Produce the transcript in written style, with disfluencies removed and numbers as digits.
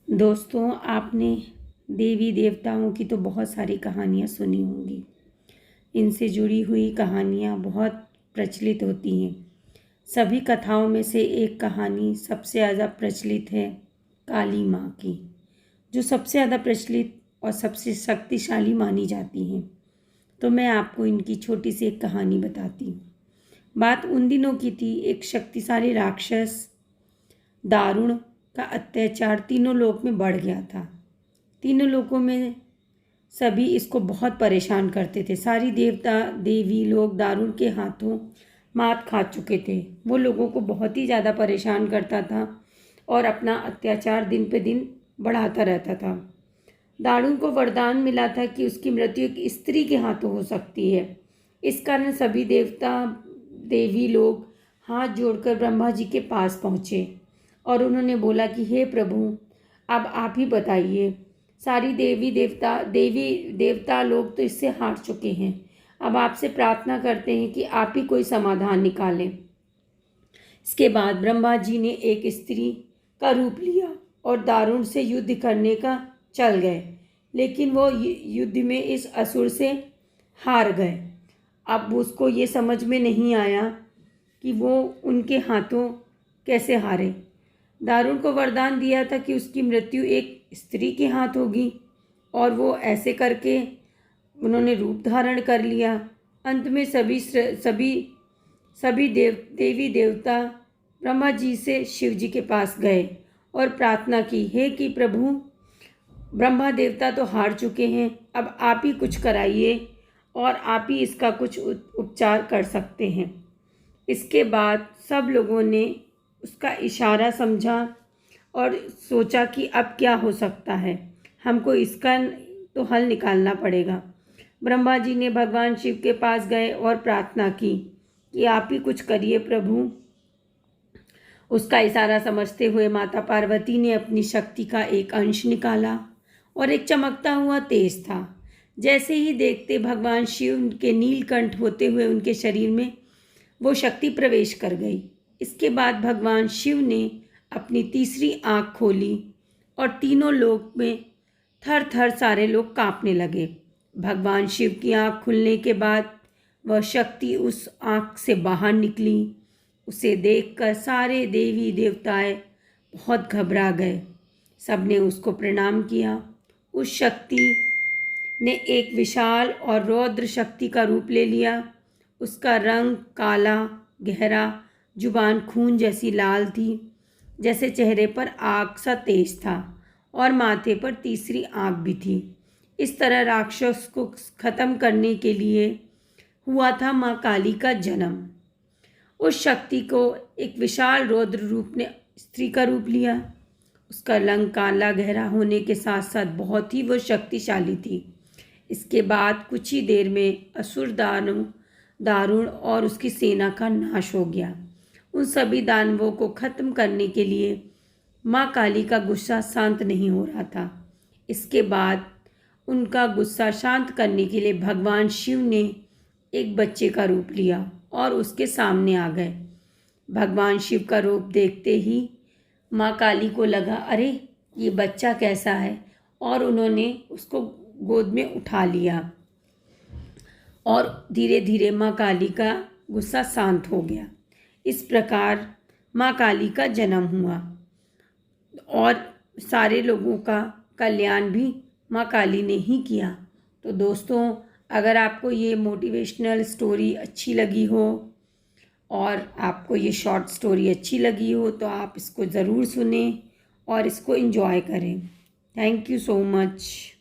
दोस्तों, आपने देवी देवताओं की तो बहुत सारी कहानियाँ सुनी होंगी। इनसे जुड़ी हुई कहानियाँ बहुत प्रचलित होती हैं। सभी कथाओं में से एक कहानी सबसे ज़्यादा प्रचलित है काली माँ की, जो सबसे ज़्यादा प्रचलित और सबसे शक्तिशाली मानी जाती हैं। तो मैं आपको इनकी छोटी सी एक कहानी बताती हूँ। बात उन दिनों की थी। एक शक्तिशाली राक्षस दारुण का अत्याचार तीनों लोक में बढ़ गया था। तीनों लोकों में सभी इसको बहुत परेशान करते थे। सारी देवता देवी लोग दारुण के हाथों मात खा चुके थे। वो लोगों को बहुत ही ज़्यादा परेशान करता था और अपना अत्याचार दिन पे दिन बढ़ाता रहता था। दारुण को वरदान मिला था कि उसकी मृत्यु एक स्त्री के हाथों हो सकती है। इस कारण सभी देवता देवी लोग हाथ जोड़कर ब्रह्मा जी के पास पहुँचे और उन्होंने बोला कि हे प्रभु, अब आप ही बताइए। सारी देवी देवता लोग तो इससे हार चुके हैं। अब आपसे प्रार्थना करते हैं कि आप ही कोई समाधान निकालें। इसके बाद ब्रह्मा जी ने एक स्त्री का रूप लिया और दारुण से युद्ध करने का चल गए, लेकिन वो युद्ध में इस असुर से हार गए। अब उसको ये समझ में नहीं आया कि वो उनके हाथों कैसे हारे। दारुण को वरदान दिया था कि उसकी मृत्यु एक स्त्री के हाथ होगी और वो ऐसे करके उन्होंने रूप धारण कर लिया। अंत में सभी देवी देवता ब्रह्मा जी से शिव जी के पास गए और प्रार्थना की, हे कि प्रभु, ब्रह्मा देवता तो हार चुके हैं, अब आप ही कुछ कराइए और आप ही इसका कुछ उपचार कर सकते हैं। इसके बाद सब लोगों ने उसका इशारा समझा और सोचा कि अब क्या हो सकता है, हमको इसका तो हल निकालना पड़ेगा। ब्रह्मा जी ने भगवान शिव के पास गए और प्रार्थना की कि आप ही कुछ करिए प्रभु। उसका इशारा समझते हुए माता पार्वती ने अपनी शक्ति का एक अंश निकाला और एक चमकता हुआ तेज था। जैसे ही देखते भगवान शिव के नीलकंठ होते हुए उनके शरीर में वो शक्ति प्रवेश कर गई। इसके बाद भगवान शिव ने अपनी तीसरी आँख खोली और तीनों लोक में थर थर सारे लोग कांपने लगे। भगवान शिव की आँख खुलने के बाद वह शक्ति उस आँख से बाहर निकली। उसे देखकर सारे देवी देवताएं बहुत घबरा गए। सबने उसको प्रणाम किया। उस शक्ति ने एक विशाल और रौद्र शक्ति का रूप ले लिया। उसका रंग काला गहरा, जुबान खून जैसी लाल थी, जैसे चेहरे पर आग सा तेज था और माथे पर तीसरी आँख भी थी। इस तरह राक्षस को खत्म करने के लिए हुआ था माँ काली का जन्म। उस शक्ति को एक विशाल रौद्र रूप ने स्त्री का रूप लिया। उसका रंग काला गहरा होने के साथ साथ बहुत ही वो शक्तिशाली थी। इसके बाद कुछ ही देर में असुर दारुण और उसकी सेना का नाश हो गया। उन सभी दानवों को खत्म करने के लिए माँ काली का गुस्सा शांत नहीं हो रहा था। इसके बाद उनका गुस्सा शांत करने के लिए भगवान शिव ने एक बच्चे का रूप लिया और उसके सामने आ गए। भगवान शिव का रूप देखते ही माँ काली को लगा, अरे ये बच्चा कैसा है, और उन्होंने उसको गोद में उठा लिया और धीरे धीरे माँ काली का गुस्सा शांत हो गया। इस प्रकार माँ काली का जन्म हुआ और सारे लोगों का कल्याण भी माँ काली ने ही किया। तो दोस्तों, अगर आपको ये मोटिवेशनल स्टोरी अच्छी लगी हो और आपको ये शॉर्ट स्टोरी अच्छी लगी हो तो आप इसको ज़रूर सुनें और इसको एंजॉय करें। Thank you so much.